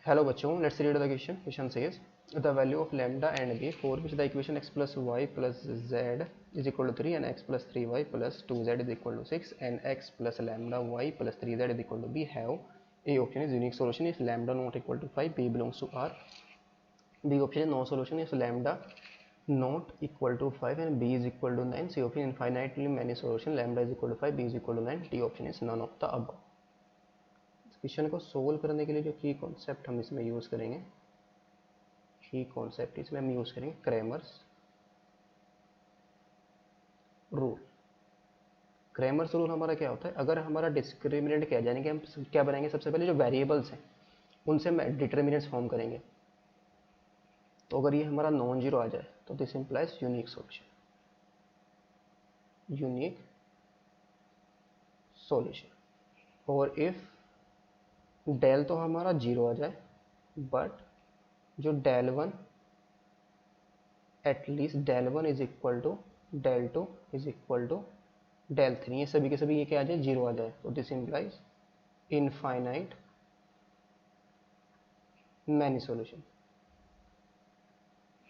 Hello बच्चों, let's read the question. Question says the value of lambda and b for which the equation x plus y plus z is equal to 3 and x plus 3y plus 2z is equal to 6 and x plus lambda y plus 3z is equal to b have a option is unique solution if lambda not equal to 5, b belongs to R. B option is no solution if lambda not equal to 5 and b is equal to 9. C option infinitely many solution, lambda is equal to 5, b is equal to 9. D option is none of the above. Question को solve करने के लिए जो की concept हम इसमें use करेंगे, की कॉन्सेप्ट इसमें हम यूज़ करेंगे क्रैमर्स रूल. क्रैमर्स रूल हमारा क्या होता है, अगर हमारा डिस्क्रिमिनेंट क्या जाने कि हम क्या बनाएंगे, सबसे पहले जो वेरिएबल्स हैं उनसे हम डिटर्मिनेंट्स फॉर्म करेंगे. तो अगर ये हमारा नॉन जीरो आ जाए तो this implies unique solution, unique solution. और इफ डेल तो हमारा जीरो आ जाए बट जो del one at least del one is equal to del two is equal to del three, ये सभी के सभी ये क्या आ जाए, जीरो आ जाए. तो this implies infinite many solution.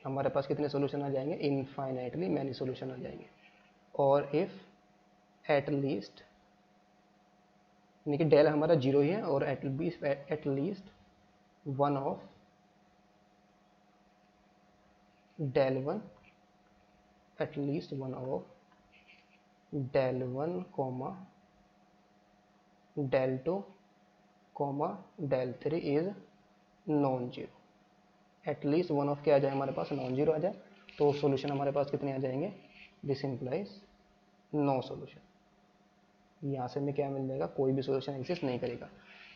हमारे पास कितने सॉल्यूशन आ जाएंगे, इनफाइनाइटली मैनी सॉल्यूशन आ जाएंगे. और इफ एट लीस्ट, यानी कि डेल हमारा जीरो ही है और at least one of del one, at least one of del one comma del two comma del three is non zero. At least one of क्या आ जाए हमारे पास, नॉन जीरो आ जाए. तो सॉल्यूशन हमारे पास कितने आ जाएंगे, दिस इंप्लाइज नो सॉल्यूशन. यहाँ से हमें क्या मिल जाएगा, कोई भी सॉल्यूशन एग्जिस्ट नहीं करेगा.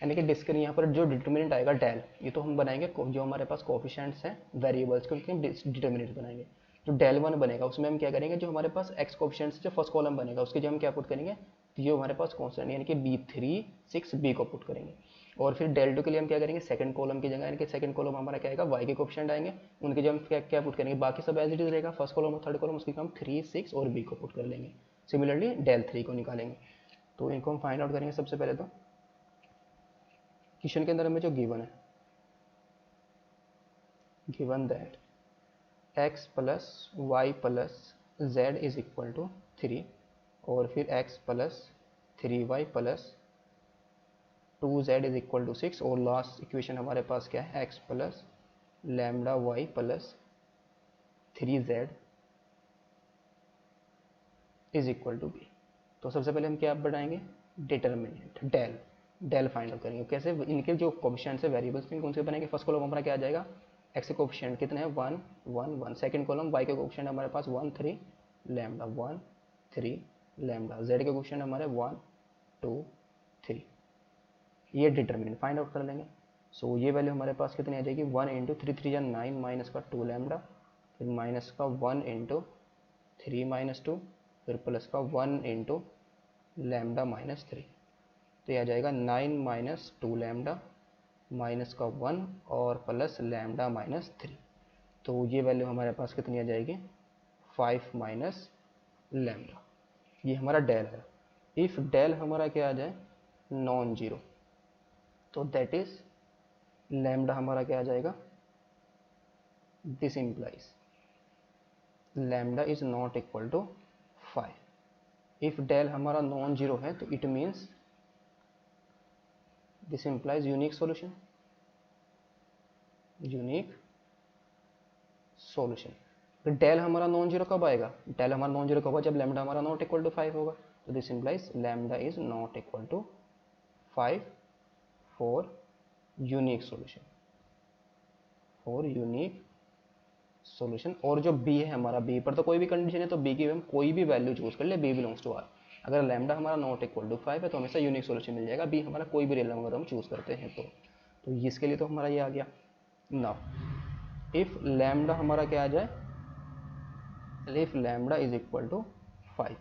यानी कि डिस्कर यहाँ पर जो डिटर्मिनेंट आएगा डेल, ये तो हम बनाएंगे जो हमारे पास कोफिशिएंट्स हैं वेरिएबल्स के, उनके हम डिटर्मिनेंट बनाएंगे. जो डेल वन बनेगा उसमें हम क्या करेंगे, जो हमारे पास एक्स कोफिशिएंट्स जो फर्स्ट कॉलम बनेगा उसके जो हम क्या पुट करेंगे, जो हमारे पास कॉन्स्टेंट यानी कि b3 6 b को पुट करेंगे. और फिर डेल टू के लिए हम क्या करेंगे, सेकंड कॉलम की जगह यानी कि सेकंड कॉलम हमारा क्या आएगा, y के कोफिशिएंट आएंगे, उनके जो हम क्या पुट करेंगे, बाकी सब एज इट इज रहेगा. फर्स्ट कॉलम और थर्ड कॉलम उसकी हम 3 6 और b को पुट कर लेंगे. सिमिलरली डेल थ्री को निकालेंगे. तो इनको हम फाइंड आउट करेंगे. सबसे पहले तो क्वेश्चन के अंदर हमें जो गिवन है, given that x plus y plus z is equal to 3 और फिर x plus 3y plus 2z is equal to 6 और लास्ट इक्वेशन हमारे पास क्या है, x plus lambda y plus 3z is equal to b. तो सबसे पहले हम क्या बनाएंगे, determinant del. Del find out करेंगे. कैसे, इनके जो कोफिशिएंट्स है वेरिएबल्स में उनसे बनाएंगे. फर्स्ट कॉलम हमारा क्या आ जाएगा, x के कोफिशिएंट कितने हैं, 1 1 1. सेकंड कॉलम y के कोफिशिएंट हमारे पास 1 3 लैम्डा 1 3 लैम्डा. z के कोफिशिएंट हमारे 1 2 3. ये डिटर्मिनेंट फाइंड आउट कर लेंगे. सो ये वैल्यू हमारे पास कितनी आ जाएगी, 1 इंटू 3 3 या 9 माइनस का 2 लैम्डा, फिर माइनस का 1 इंटू 3 माइनस 2, फिर प्लस का 1 इंटू लैम्डा माइनस 3. तो यह आ जाएगा 9 माइनस 2 लैम्डा माइनस का 1 और प्लस लैम्डा माइनस 3. तो ये वैल्यू हमारे पास कितनी आ जाएगी, 5 माइनस लैम्डा. ये हमारा डेल है. इफ डेल हमारा क्या आ जाए, नॉन जीरो, तो दैट इज लैम्डा हमारा क्या आ जाएगा, this implies lambda is not equal to 5. If del हमारा नॉन जीरो है तो it means this implies unique solution, unique solution. तो डेल हमारा नॉन जीरो कब आएगा, डेल हमारा नॉन जीरो कब होगा, जब लैम्डा हमारा नॉट इक्वल टू 5 होगा. तो this implies lambda is not equal to 5 for unique solution, for unique solution. और जो b है हमारा, b पर तो कोई भी कंडीशन है तो b की हम कोई भी वैल्यू चूज कर ले, b बिलोंग्स टू r. अगर लैम्डा हमारा नॉट इक्वल टू 5 है तो हमेशा यूनिक सॉल्यूशन मिल जाएगा, b हमारा कोई भी रियल नंबर हम चूज करते हैं. तो इसके लिए तो हमारा ये आ गया. नाउ इफ लैम्डा हमारा क्या आ जाए, if lambda is equal to 5,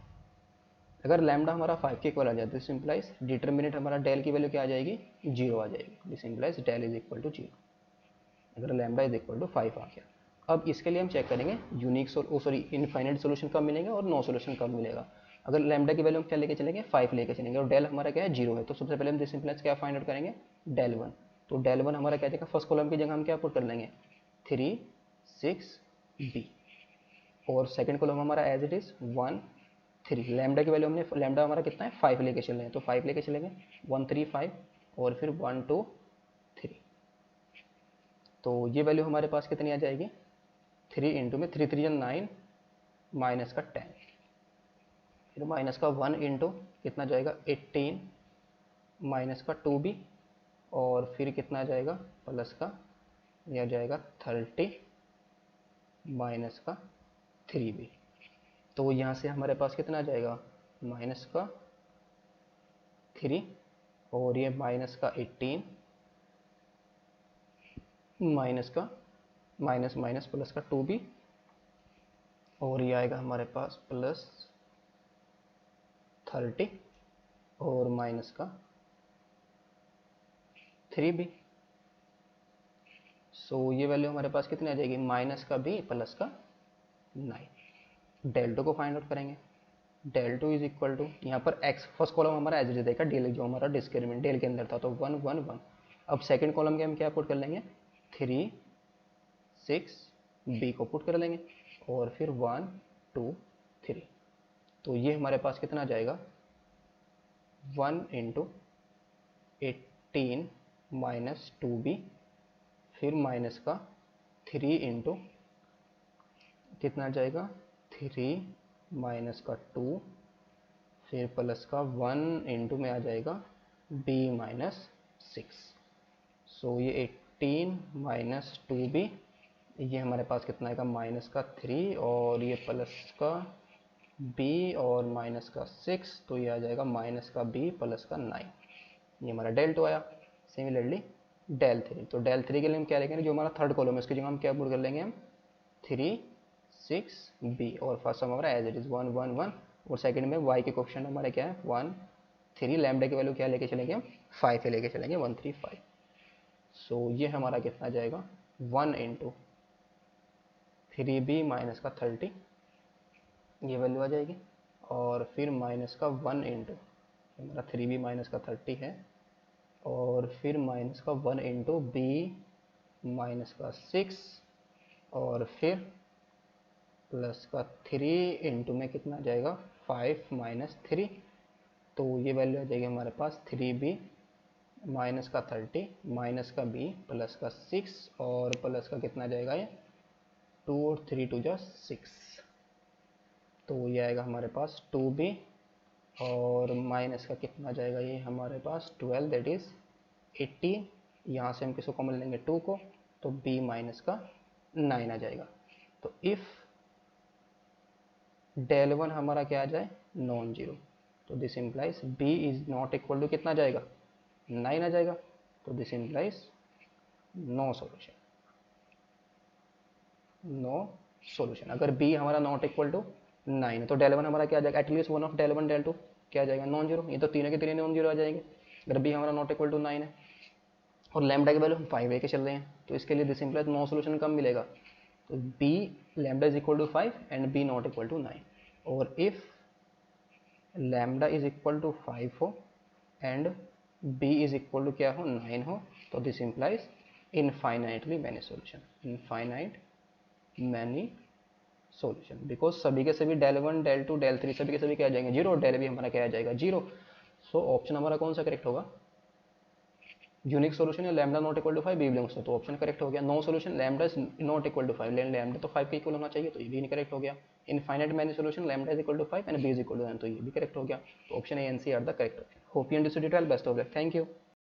अगर लैम्डा हमारा 5 के इक्वल आ जाए तो दिस इंप्लाइज डिटर्मिनेंट हमारा डेल की वैल्यू क्या आ जाएगी, 0 आ जाएगी. This implies del is equal to 0 अगर लैम्डा इज इक्वल टू 5 आ गया. अब इसके लिए हम चेक करेंगे यूनिक इनफाइनाइट सॉल्यूशन कब मिलेंगे और नो सॉल्यूशन कब मिलेगा. अगर लैम्डा की वैल्यू हम क्या लेके चलेंगे, 5 लेके चलेंगे और डेल हमारा क्या है, 0 है. तो सबसे पहले हम दिस इंप्लाइज क्या फाइंड आउट करेंगे, डेल 1. तो डेल वन हमारा क्या जाएगा, फर्स्ट कॉलम की जगह हम क्या पुट कर लेंगे 3 6 b, और सेकंड कॉलम हमारा एज इट इज 1 3, लैम्डा की वैल्यू हमने, लैम्डा हमारा कितना है 5 लेके चल रहे हैं, तो 5 लेके चलेंगे 1 3 5 और फिर 1 2 3, तो ये वैल्यू हमारे पास कितनी आ जाएगी 3 इंटू में 3 3 9 माइनस का 10, फिर माइनस का 1 इंटू कितना जाएगा 18 माइनस का 2b, और फिर कितना जाएगा प्लस का यह जाएगा 30 माइनस का 3b, तो यहाँ से हमारे पास कितना आ जाएगा माइनस का 3 और ये माइनस का 18 माइनस का माइनस माइनस प्लस का 2b, और ये आएगा हमारे पास प्लस 30 और माइनस का 3b, सो ये वैल्यू हमारे पास कितनी आ जाएगी माइनस का b प्लस का 9। डेल टू को फाइंड आउट करेंगे, del two is equal to, यहाँ पर x फर्स्ट कॉलम हमारा एज इट देखा डेल जो हमारा डिस्क्रिमिनेंट डेल के अंदर था, तो 1 1 1। अब सेकंड कॉलम के हम क्या पुट कर लेंगे 3 6 b को पुट कर लेंगे, और फिर 1 2 3, तो ये हमारे पास कितना आ जाएगा 1 इंटू 18 माइनस 2b, फिर माइनस का 3 इंटू कितना आ जाएगा 3 माइनस का 2, फिर प्लस का 1 इंटू में आ जाएगा b माइनस 6, सो ये 18 माइनस 2b, ये हमारे पास कितना आएगा माइनस का 3 और ये प्लस का b और माइनस का 6, तो ये आ जाएगा माइनस का b प्लस का 9, ये हमारा डेल टू आया। सिमिलरली डेल थ्री, तो डेल थ्री के लिए हम क्या लिखेंगे, जो हमारा थर्ड कॉलम है उसकी जगह हम क्या पुट कर लेंगे हम 3 6 b, और फर्स्ट हमारा एज इट इज 1 1 1, और सेकंड में y के कोएफिशिएंट हमारे क्या है 1 3, लैम्डा की वैल्यू क्या लेके चलेंगे हम 5 पे लेके चलेंगे 1 3 5, सो ये हमारा कितना जाएगा 1 इंटू 3b माइनस का 30, ये वैल्यू आ जाएगी, और फिर माइनस का 1 इंटू हमारा 3b माइनस का 30 है, और फिर माइनस का 1 इंटू b माइनस का 6, और फिर प्लस का 3 इंटू में कितना आ जाएगा 5 माइनस 3, तो ये वैल्यू आ जाएगी हमारे पास 3b माइनस का 30 माइनस का b प्लस का 6, और प्लस का कितना आ जाएगा ये 2 और 3 टू जा 6, तो ये आएगा हमारे पास 2b, और माइनस का कितना आ जाएगा ये हमारे पास 12, दैट इज 80, यहाँ से हम किसको कॉमन लेंगे 2 को, तो b माइनस का 9 आ जाएगा। तो इफ़ डेल वन हमारा क्या आ जाए नॉन जीरो, तो this implies b is not equal to कितना आ जाएगा 9 आ जाएगा, तो this implies no solution, no solution. अगर b हमारा नॉट इक्वल टू 9 है तो डेल वन हमारा क्या आ जाएगा, at least one of del one del two क्या आ जाएगा नॉन जीरो, ये तो तीनों के तीनों नॉन जीरो आ जाएंगे अगर b हमारा नॉट इक्वल टू 9 है, और लैम्डा की वैल्यू हम 5 लेके चल रहे हैं, तो इसके लिए दिस इम्प्लाइज नो सॉल्यूशन कम मिलेगा, तो b lambda is equal to 5 and b not equal to 9, और if lambda is equal to 5 हो and b is equal to क्या हो 9 हो, तो this implies infinitely many solution, infinite many solution, because सभी के सभी del one del two del three सभी के सभी क्या आ जाएंगे जीरो, डेल भी हमारा क्या आ जाएगा जीरो, सो ऑप्शन हमारा कौन सा करेक्ट होगा, यूनिक सॉल्यूशन या lambda not equal to 5 b belongs तो ऑप्शन करेक्ट हो गया, no solution lambda is not equal to 5, lambda तो 5 के इक्वल होना चाहिए, तो ये भी इनकरेक्ट हो गया, infinite many solution lambda is equal to 5 and b is equal to 9, तो ये भी करेक्ट हो गया, तो option A and C are the correct option. Hope you understood it well, best of luck, thank you.